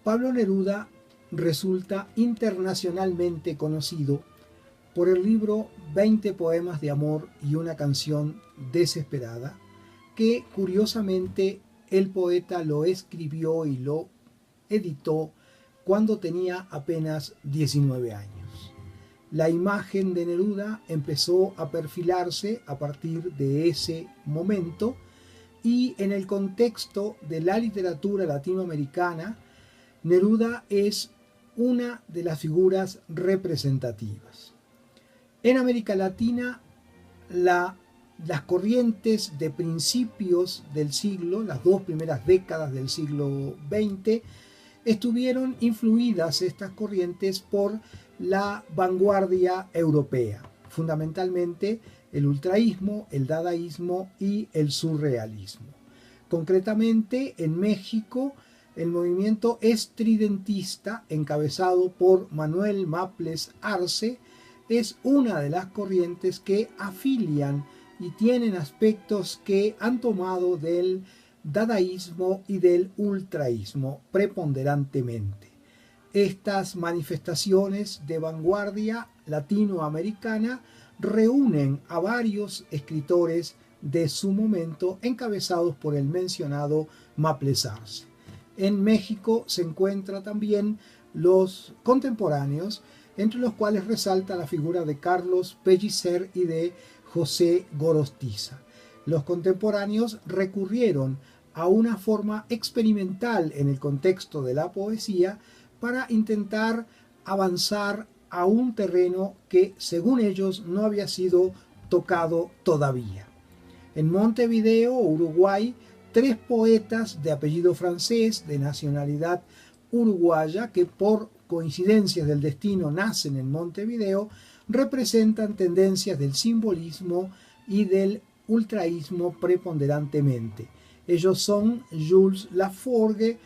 Pablo Neruda resulta internacionalmente conocido por el libro 20 poemas de amor y una canción desesperada, que curiosamente el poeta lo escribió y lo editó cuando tenía apenas 19 años. La imagen de Neruda empezó a perfilarse a partir de ese momento y en el contexto de la literatura latinoamericana, Neruda es una de las figuras representativas. En América Latina, las corrientes de principios del siglo, las dos primeras décadas del siglo XX, estuvieron influidas estas corrientes por la vanguardia europea, fundamentalmente el ultraísmo, el dadaísmo y el surrealismo. Concretamente, en México, el movimiento estridentista, encabezado por Manuel Maples Arce, es una de las corrientes que afilian y tienen aspectos que han tomado del dadaísmo y del ultraísmo preponderantemente. Estas manifestaciones de vanguardia latinoamericana reúnen a varios escritores de su momento encabezados por el mencionado Maples Arce. En México se encuentran también los contemporáneos, entre los cuales resalta la figura de Carlos Pellicer y de José Gorostiza. Los contemporáneos recurrieron a una forma experimental en el contexto de la poesía para intentar avanzar a un terreno que, según ellos, no había sido tocado todavía. En Montevideo, Uruguay, 3 poetas de apellido francés, de nacionalidad uruguaya, que por coincidencias del destino nacen en Montevideo, representan tendencias del simbolismo y del ultraísmo preponderantemente. Ellos son Jules Laforgue,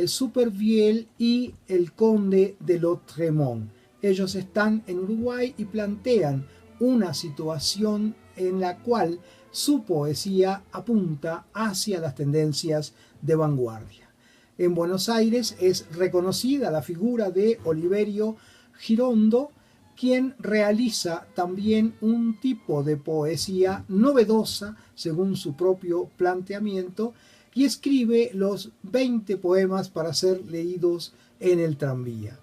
Supervielle y el Conde de Lautréamont. Ellos están en Uruguay y plantean una situación en la cual su poesía apunta hacia las tendencias de vanguardia. En Buenos Aires es reconocida la figura de Oliverio Girondo, quien realiza también un tipo de poesía novedosa según su propio planteamiento y escribe los 20 poemas para ser leídos en el tranvía.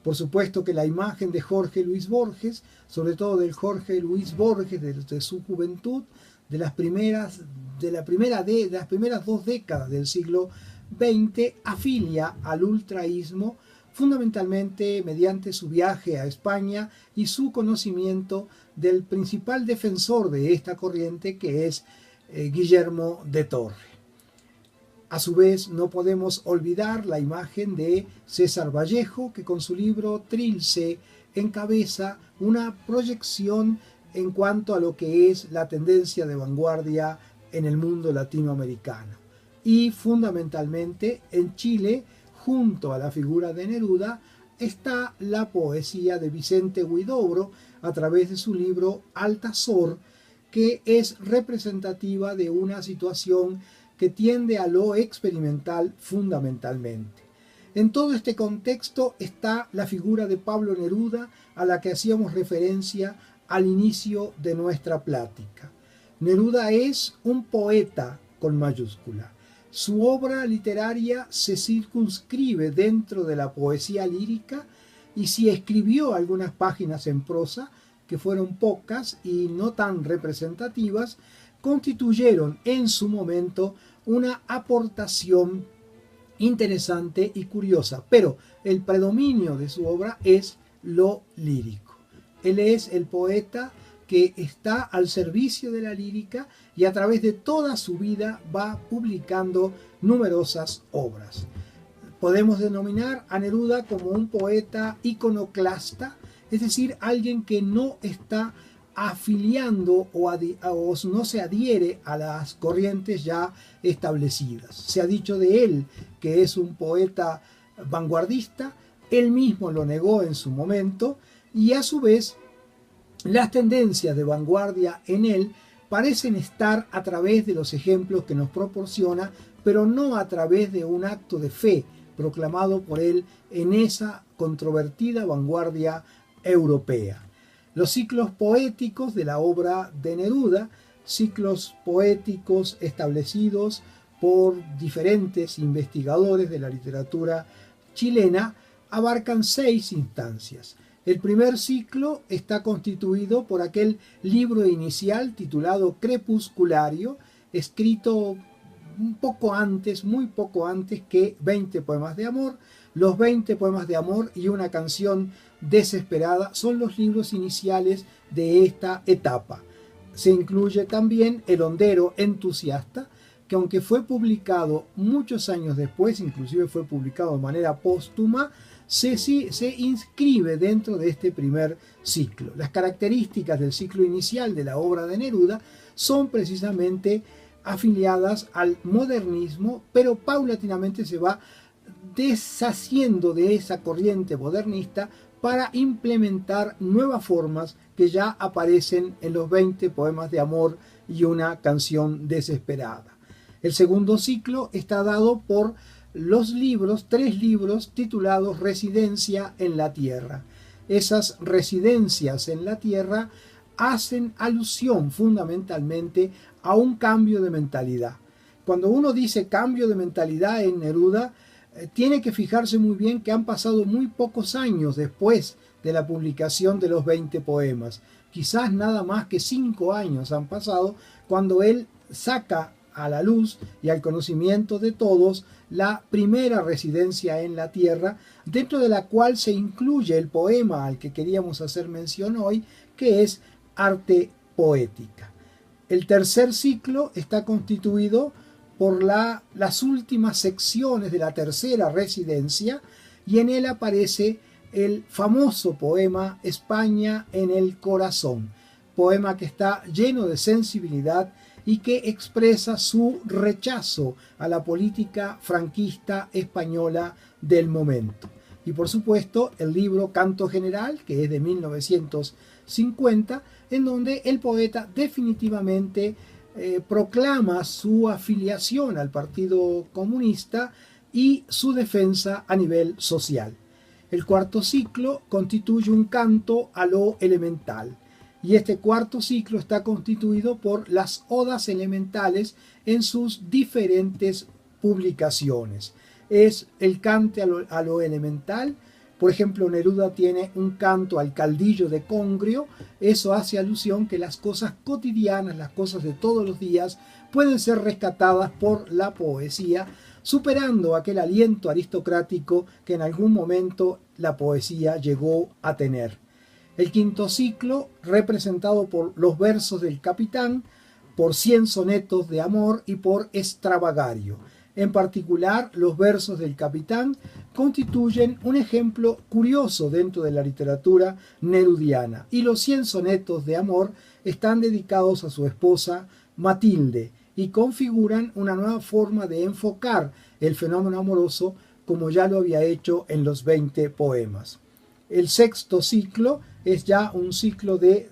Por supuesto que la imagen de Jorge Luis Borges, sobre todo del Jorge Luis Borges de su juventud, de las primeras 2 décadas del siglo XX, afilia al ultraísmo, fundamentalmente mediante su viaje a España y su conocimiento del principal defensor de esta corriente, que es Guillermo de Torre. A su vez, no podemos olvidar la imagen de César Vallejo, que con su libro Trilce encabeza una proyección en cuanto a lo que es la tendencia de vanguardia en el mundo latinoamericano. Y fundamentalmente en Chile, junto a la figura de Neruda, está la poesía de Vicente Huidobro a través de su libro Altazor, que es representativa de una situación que tiende a lo experimental fundamentalmente. En todo este contexto está la figura de Pablo Neruda, a la que hacíamos referencia al inicio de nuestra plática. Neruda es un poeta con mayúscula. Su obra literaria se circunscribe dentro de la poesía lírica y si escribió algunas páginas en prosa, que fueron pocas y no tan representativas, constituyeron en su momento una aportación interesante y curiosa, pero el predominio de su obra es lo lírico. Él es el poeta que está al servicio de la lírica y a través de toda su vida va publicando numerosas obras. Podemos denominar a Neruda como un poeta iconoclasta, es decir, alguien que no está afiliando o no se adhiere a las corrientes ya establecidas. Se ha dicho de él que es un poeta vanguardista, él mismo lo negó en su momento, y a su vez las tendencias de vanguardia en él parecen estar a través de los ejemplos que nos proporciona, pero no a través de un acto de fe proclamado por él en esa controvertida vanguardia europea. Los ciclos poéticos de la obra de Neruda, ciclos poéticos establecidos por diferentes investigadores de la literatura chilena, abarcan 6 instancias. El primer ciclo está constituido por aquel libro inicial titulado Crepusculario, escrito un poco antes, muy poco antes que 20 poemas de amor. Los 20 poemas de amor y una canción desesperada son los libros iniciales de esta etapa. Se incluye también El hondero entusiasta, que aunque fue publicado muchos años después, inclusive fue publicado de manera póstuma, se inscribe dentro de este primer ciclo. Las características del ciclo inicial de la obra de Neruda son precisamente afiliadas al modernismo, pero paulatinamente se va deshaciendo de esa corriente modernista para implementar nuevas formas que ya aparecen en los 20 poemas de amor y una canción desesperada. El segundo ciclo está dado por los libros, 3 libros titulados Residencia en la Tierra. Esas residencias en la Tierra hacen alusión fundamentalmente a un cambio de mentalidad. Cuando uno dice cambio de mentalidad en Neruda, tiene que fijarse muy bien que han pasado muy pocos años después de la publicación de los 20 poemas. Quizás nada más que 5 años han pasado cuando él saca a la luz y al conocimiento de todos la primera residencia en la Tierra, dentro de la cual se incluye el poema al que queríamos hacer mención hoy, que es Arte Poética. El tercer ciclo está constituido por las últimas secciones de la tercera residencia, y en él aparece el famoso poema España en el corazón, poema que está lleno de sensibilidad y que expresa su rechazo a la política franquista española del momento. Y por supuesto el libro Canto General, que es de 1950, en donde el poeta definitivamente proclama su afiliación al Partido Comunista y su defensa a nivel social. El cuarto ciclo constituye un canto a lo elemental, y este cuarto ciclo está constituido por las odas elementales en sus diferentes publicaciones. Es el cante a lo elemental. Por ejemplo, Neruda tiene un canto al caldillo de Congrio. Eso hace alusión que las cosas cotidianas, las cosas de todos los días, pueden ser rescatadas por la poesía, superando aquel aliento aristocrático que en algún momento la poesía llegó a tener. El quinto ciclo, representado por los versos del Capitán, por 100 sonetos de amor y por Extravagario. En particular, los versos del Capitán constituyen un ejemplo curioso dentro de la literatura nerudiana, y los 100 sonetos de amor están dedicados a su esposa Matilde y configuran una nueva forma de enfocar el fenómeno amoroso, como ya lo había hecho en los 20 poemas. El sexto ciclo es ya un ciclo de,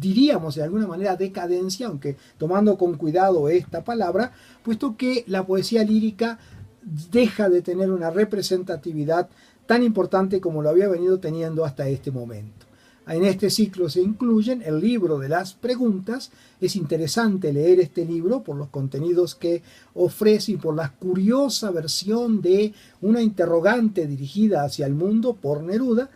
diríamos de alguna manera, decadencia, aunque tomando con cuidado esta palabra, puesto que la poesía lírica deja de tener una representatividad tan importante como lo había venido teniendo hasta este momento. En este ciclo se incluyen el libro de las preguntas. Es interesante leer este libro por los contenidos que ofrece y por la curiosa versión de una interrogante dirigida hacia el mundo por Neruda.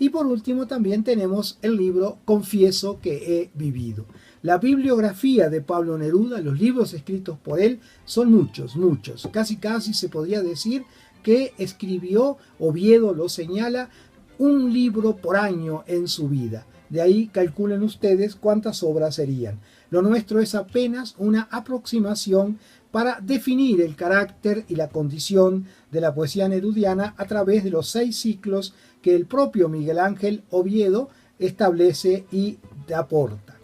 Y por último también tenemos el libro Confieso que he vivido. La bibliografía de Pablo Neruda, los libros escritos por él, son muchos. Casi se podría decir que escribió, Oviedo lo señala, un libro por año en su vida. De ahí calculen ustedes cuántas obras serían. Lo nuestro es apenas una aproximación para definir el carácter y la condición de la poesía nerudiana a través de los 6 ciclos que el propio Miguel Ángel Oviedo establece y aporta.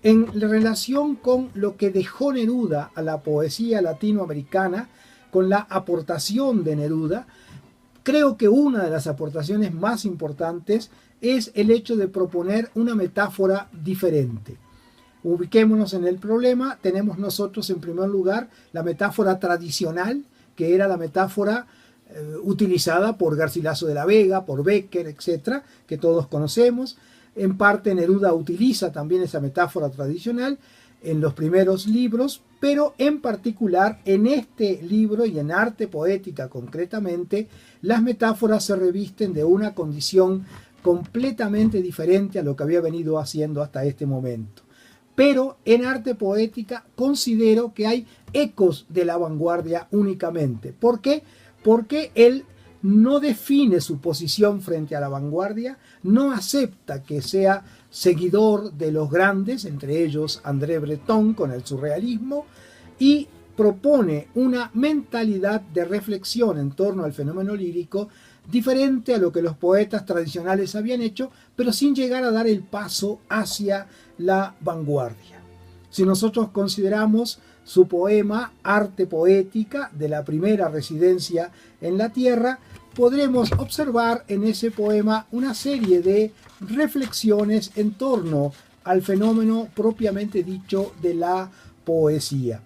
En relación con lo que dejó Neruda a la poesía latinoamericana, con la aportación de Neruda, creo que una de las aportaciones más importantes es el hecho de proponer una metáfora diferente. Ubiquémonos en el problema. Tenemos nosotros en primer lugar la metáfora tradicional, que era la metáfora utilizada por Garcilaso de la Vega, por Bécquer, etcétera, que todos conocemos. En parte Neruda utiliza también esa metáfora tradicional en los primeros libros, pero en particular en este libro y en Arte Poética concretamente, las metáforas se revisten de una condición completamente diferente a lo que había venido haciendo hasta este momento. Pero en Arte Poética considero que hay ecos de la vanguardia únicamente. ¿Por qué? Porque él no define su posición frente a la vanguardia, no acepta que sea seguidor de los grandes, entre ellos André Breton con el surrealismo, y propone una mentalidad de reflexión en torno al fenómeno lírico diferente a lo que los poetas tradicionales habían hecho, pero sin llegar a dar el paso hacia la vanguardia. Si nosotros consideramos su poema Arte Poética de la primera residencia en la Tierra, podremos observar en ese poema una serie de reflexiones en torno al fenómeno propiamente dicho de la poesía.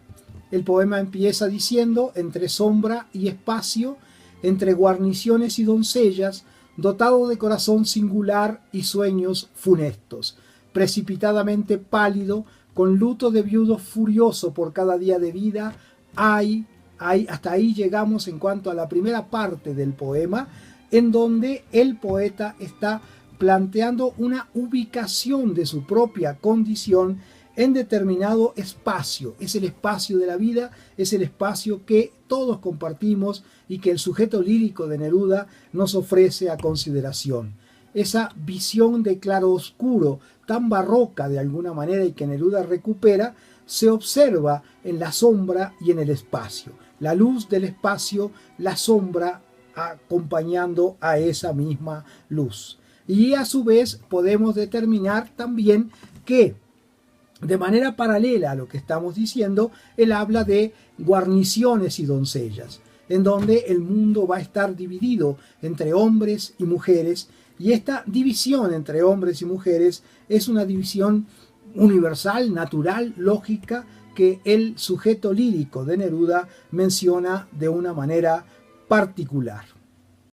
El poema empieza diciendo: entre sombra y espacio, entre guarniciones y doncellas, dotado de corazón singular y sueños funestos, precipitadamente pálido, con luto de viudo furioso por cada día de vida, hasta ahí llegamos en cuanto a la primera parte del poema, en donde el poeta está planteando una ubicación de su propia condición en determinado espacio. Es el espacio de la vida, es el espacio que todos compartimos y que el sujeto lírico de Neruda nos ofrece a consideración. Esa visión de claroscuro tan barroca de alguna manera y que Neruda recupera, se observa en la sombra y en el espacio. La luz del espacio, la sombra acompañando a esa misma luz. Y a su vez podemos determinar también que de manera paralela a lo que estamos diciendo, él habla de guarniciones y doncellas, en donde el mundo va a estar dividido entre hombres y mujeres, y esta división entre hombres y mujeres es una división universal, natural, lógica, que el sujeto lírico de Neruda menciona de una manera particular.